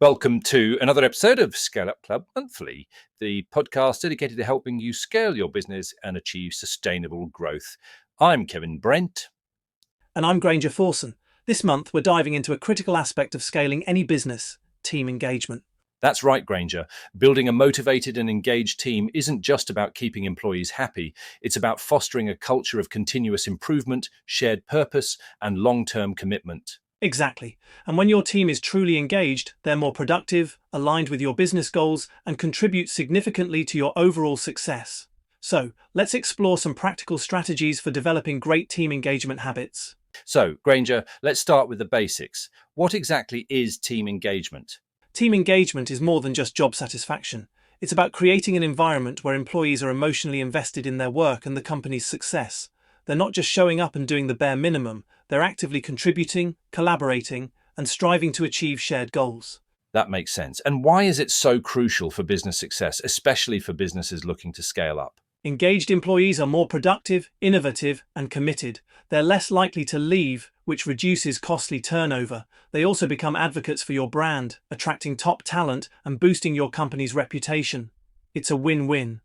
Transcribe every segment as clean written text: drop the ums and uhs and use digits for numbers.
Welcome to another episode of ScaleUp Club Monthly, the podcast dedicated to helping you scale your business and achieve sustainable growth. I'm Kevin Brent. And I'm Granger Forson. This month, we're diving into a critical aspect of scaling any business, team engagement. That's right, Granger. Building a motivated and engaged team isn't just about keeping employees happy. It's about fostering a culture of continuous improvement, shared purpose, and long-term commitment. Exactly. And when your team is truly engaged, they're more productive, aligned with your business goals, and contribute significantly to your overall success. So, let's explore some practical strategies for developing great team engagement habits. So, Granger, let's start with the basics. What exactly is team engagement? Team engagement is more than just job satisfaction. It's about creating an environment where employees are emotionally invested in their work and the company's success. They're not just showing up and doing the bare minimum, they're actively contributing, collaborating, and striving to achieve shared goals. That makes sense. And why is it so crucial for business success, especially for businesses looking to scale up? Engaged employees are more productive, innovative, and committed. They're less likely to leave, which reduces costly turnover. They also become advocates for your brand, attracting top talent and boosting your company's reputation. It's a win-win.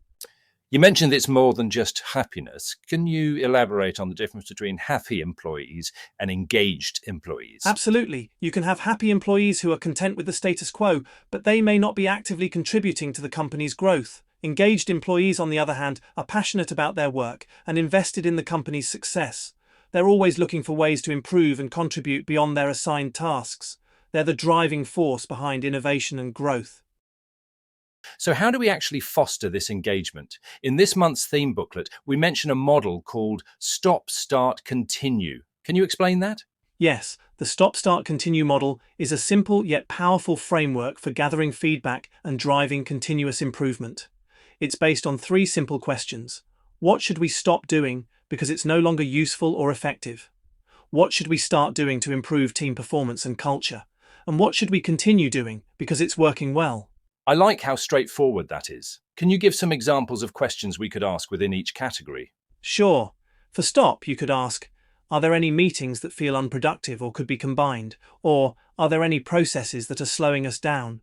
You mentioned it's more than just happiness. Can you elaborate on the difference between happy employees and engaged employees? Absolutely. You can have happy employees who are content with the status quo, but they may not be actively contributing to the company's growth. Engaged employees, on the other hand, are passionate about their work and invested in the company's success. They're always looking for ways to improve and contribute beyond their assigned tasks. They're the driving force behind innovation and growth. So how do we actually foster this engagement? In this month's theme booklet, we mention a model called Stop, Start, Continue. Can you explain that? Yes, the Stop, Start, Continue model is a simple yet powerful framework for gathering feedback and driving continuous improvement. It's based on 3 simple questions. What should we stop doing because it's no longer useful or effective? What should we start doing to improve team performance and culture? And what should we continue doing because it's working well? I like how straightforward that is. Can you give some examples of questions we could ask within each category? Sure. For Stop, you could ask, are there any meetings that feel unproductive or could be combined? Or are there any processes that are slowing us down?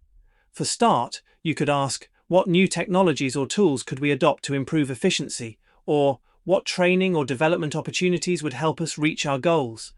For Start, you could ask, what new technologies or tools could we adopt to improve efficiency? Or what training or development opportunities would help us reach our goals?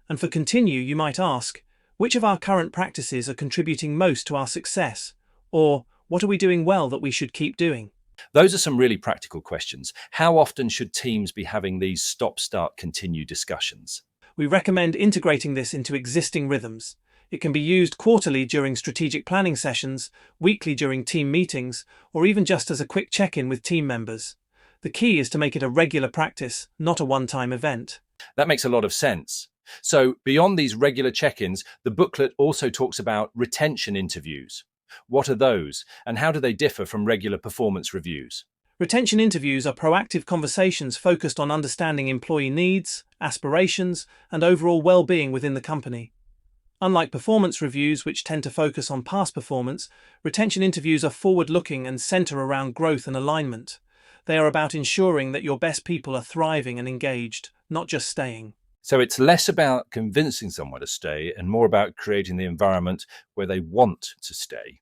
And for Continue, you might ask, which of our current practices are contributing most to our success? Or what are we doing well that we should keep doing? Those are some really practical questions. How often should teams be having these stop, start, continue discussions? We recommend integrating this into existing rhythms. It can be used quarterly during strategic planning sessions, weekly during team meetings, or even just as a quick check-in with team members. The key is to make it a regular practice, not a one-time event. That makes a lot of sense. So beyond these regular check-ins, the booklet also talks about retention interviews. What are those, and how do they differ from regular performance reviews? Retention interviews are proactive conversations focused on understanding employee needs, aspirations, and overall well-being within the company. Unlike performance reviews, which tend to focus on past performance, retention interviews are forward-looking and center around growth and alignment. They are about ensuring that your best people are thriving and engaged, not just staying. So it's less about convincing someone to stay and more about creating the environment where they want to stay.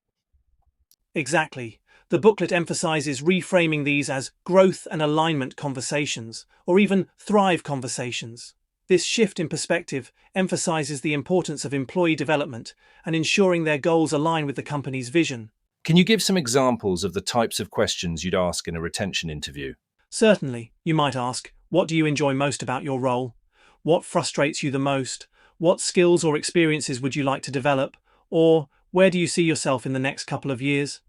Exactly. The booklet emphasizes reframing these as growth and alignment conversations, or even thrive conversations. This shift in perspective emphasizes the importance of employee development and ensuring their goals align with the company's vision. Can you give some examples of the types of questions you'd ask in a retention interview? Certainly, you might ask, what do you enjoy most about your role? What frustrates you the most? What skills or experiences would you like to develop? Or where do you see yourself in the next couple of years?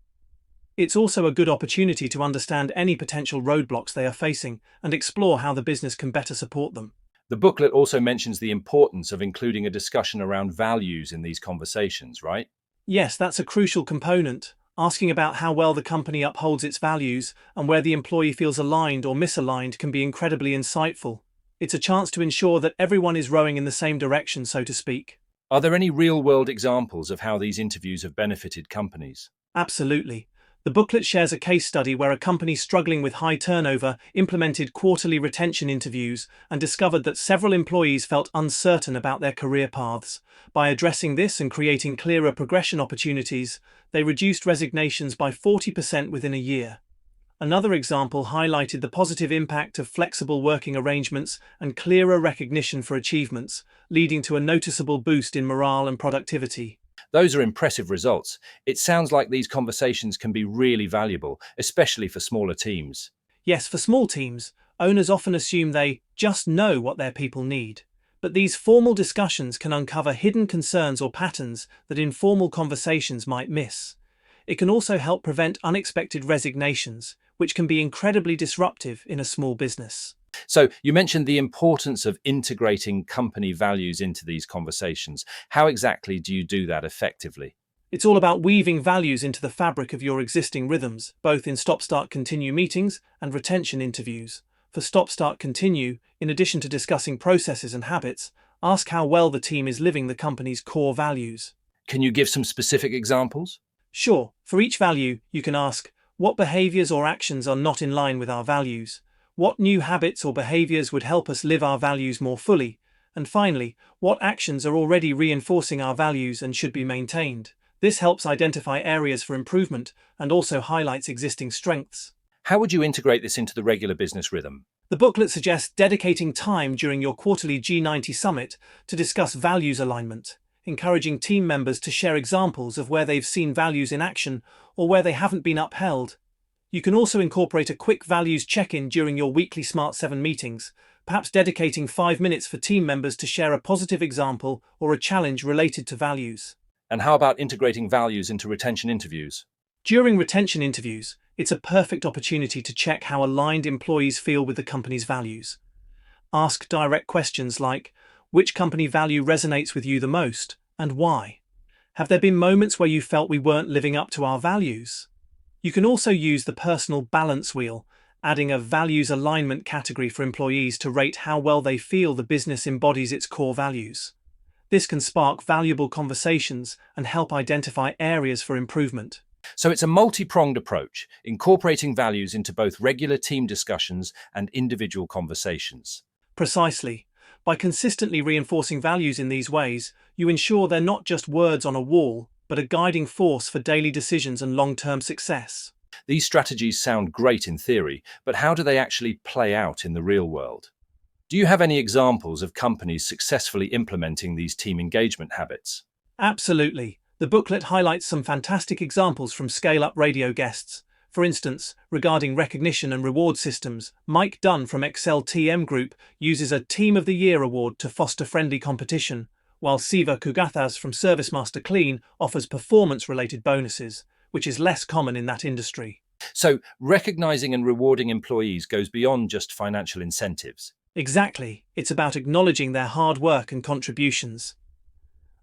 It's also a good opportunity to understand any potential roadblocks they are facing and explore how the business can better support them. The booklet also mentions the importance of including a discussion around values in these conversations, right? Yes, that's a crucial component. Asking about how well the company upholds its values and where the employee feels aligned or misaligned can be incredibly insightful. It's a chance to ensure that everyone is rowing in the same direction, so to speak. Are there any real-world examples of how these interviews have benefited companies? Absolutely. The booklet shares a case study where a company struggling with high turnover implemented quarterly retention interviews and discovered that several employees felt uncertain about their career paths. By addressing this and creating clearer progression opportunities, they reduced resignations by 40% within a year. Another example highlighted the positive impact of flexible working arrangements and clearer recognition for achievements, leading to a noticeable boost in morale and productivity. Those are impressive results. It sounds like these conversations can be really valuable, especially for smaller teams. Yes, for small teams, owners often assume they just know what their people need. But these formal discussions can uncover hidden concerns or patterns that informal conversations might miss. It can also help prevent unexpected resignations, which can be incredibly disruptive in a small business. So you mentioned the importance of integrating company values into these conversations. How exactly do you do that effectively? It's all about weaving values into the fabric of your existing rhythms, both in stop-start-continue meetings and retention interviews. For stop-start-continue, in addition to discussing processes and habits, ask how well the team is living the company's core values. Can you give some specific examples? Sure, for each value, you can ask, what behaviors or actions are not in line with our values? What new habits or behaviors would help us live our values more fully? And finally, what actions are already reinforcing our values and should be maintained? This helps identify areas for improvement and also highlights existing strengths. How would you integrate this into the regular business rhythm? The booklet suggests dedicating time during your quarterly G90 summit to discuss values alignment, encouraging team members to share examples of where they've seen values in action or where they haven't been upheld. You can also incorporate a quick values check-in during your weekly Smart 7 meetings, perhaps dedicating 5 minutes for team members to share a positive example or a challenge related to values. And how about integrating values into retention interviews? During retention interviews, it's a perfect opportunity to check how aligned employees feel with the company's values. Ask direct questions like, which company value resonates with you the most, and why? Have there been moments where you felt we weren't living up to our values? You can also use the personal balance wheel, adding a values alignment category for employees to rate how well they feel the business embodies its core values. This can spark valuable conversations and help identify areas for improvement. So it's a multi-pronged approach, incorporating values into both regular team discussions and individual conversations. Precisely. By consistently reinforcing values in these ways, you ensure they're not just words on a wall, but a guiding force for daily decisions and long-term success. These strategies sound great in theory, but how do they actually play out in the real world? Do you have any examples of companies successfully implementing these team engagement habits? Absolutely. The booklet highlights some fantastic examples from ScaleUp radio guests. For instance, regarding recognition and reward systems, Mike Dunn from Excel TM Group uses a Team of the Year award to foster friendly competition, while Siva Kugathas from ServiceMaster Clean offers performance-related bonuses, which is less common in that industry. So, recognizing and rewarding employees goes beyond just financial incentives. Exactly. It's about acknowledging their hard work and contributions.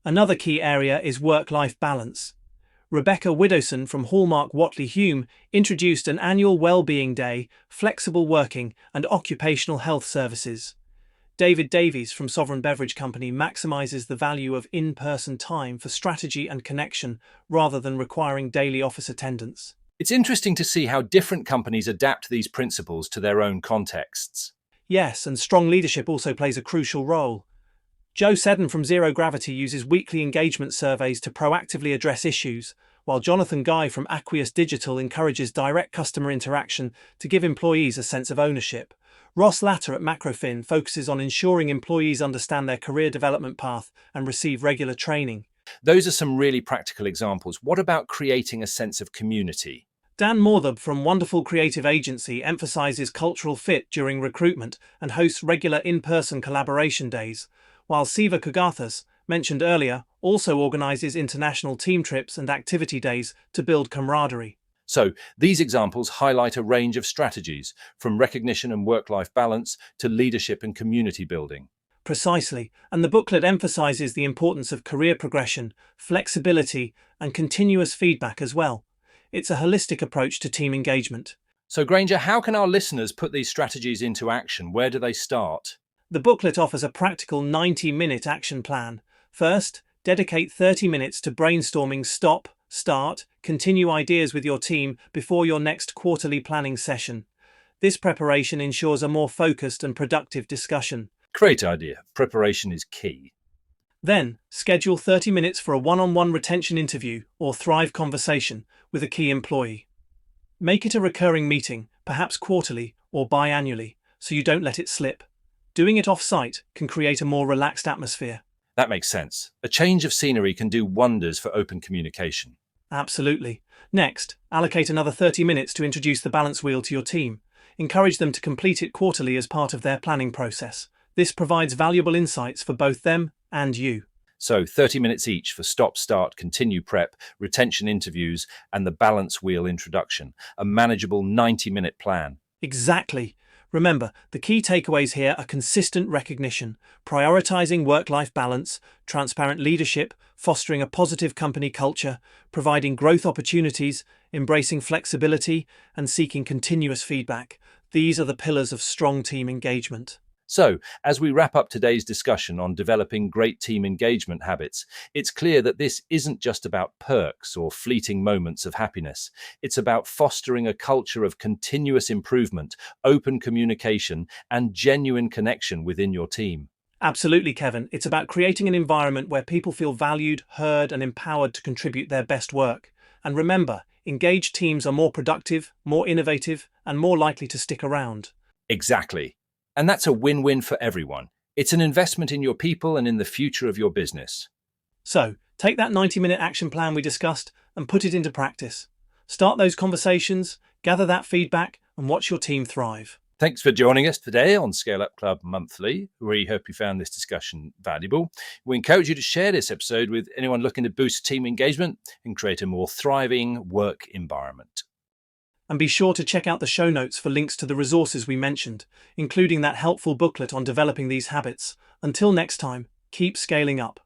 Another key area is work-life balance. Rebecca Widowson from Hallmark Watley Hume introduced an annual well-being day, flexible working, and occupational health services. David Davies from Sovereign Beverage Company maximizes the value of in-person time for strategy and connection rather than requiring daily office attendance. It's interesting to see how different companies adapt these principles to their own contexts. Yes, and strong leadership also plays a crucial role. Joe Seddon from Zero Gravity uses weekly engagement surveys to proactively address issues, while Jonathan Guy from Aqueous Digital encourages direct customer interaction to give employees a sense of ownership. Ross Latter at Macrofin focuses on ensuring employees understand their career development path and receive regular training. Those are some really practical examples. What about creating a sense of community? Dan Morthub from Wonderful Creative Agency emphasizes cultural fit during recruitment and hosts regular in-person collaboration days, while Siva Kugathas, mentioned earlier, also organizes international team trips and activity days to build camaraderie. So, these examples highlight a range of strategies, from recognition and work-life balance to leadership and community building. Precisely, and the booklet emphasizes the importance of career progression, flexibility, and continuous feedback as well. It's a holistic approach to team engagement. So, Granger, how can our listeners put these strategies into action? Where do they start? The booklet offers a practical 90-minute action plan. First, dedicate 30 minutes to brainstorming start, continue ideas with your team before your next quarterly planning session. This preparation ensures a more focused and productive discussion. Great idea. Preparation is key. Then, schedule 30 minutes for a one-on-one retention interview or Thrive conversation with a key employee. Make it a recurring meeting, perhaps quarterly or biannually, so you don't let it slip. Doing it off-site can create a more relaxed atmosphere. That makes sense. A change of scenery can do wonders for open communication. Absolutely. Next, allocate another 30 minutes to introduce the balance wheel to your team. Encourage them to complete it quarterly as part of their planning process. This provides valuable insights for both them and you. So 30 minutes each for stop, start, continue prep, retention interviews, and the balance wheel introduction. A manageable 90-minute plan. Exactly. Remember, the key takeaways here are consistent recognition, prioritizing work-life balance, transparent leadership, fostering a positive company culture, providing growth opportunities, embracing flexibility, and seeking continuous feedback. These are the pillars of strong team engagement. So, as we wrap up today's discussion on developing great team engagement habits, it's clear that this isn't just about perks or fleeting moments of happiness. It's about fostering a culture of continuous improvement, open communication, and genuine connection within your team. Absolutely, Kevin. It's about creating an environment where people feel valued, heard, and empowered to contribute their best work. And remember, engaged teams are more productive, more innovative, and more likely to stick around. Exactly. And that's a win-win for everyone. It's an investment in your people and in the future of your business. So, take that 90-minute action plan we discussed and put it into practice. Start those conversations, gather that feedback, and watch your team thrive. Thanks for joining us today on ScaleUp Club Monthly. We hope you found this discussion valuable. We encourage you to share this episode with anyone looking to boost team engagement and create a more thriving work environment. And be sure to check out the show notes for links to the resources we mentioned, including that helpful booklet on developing these habits. Until next time, keep scaling up.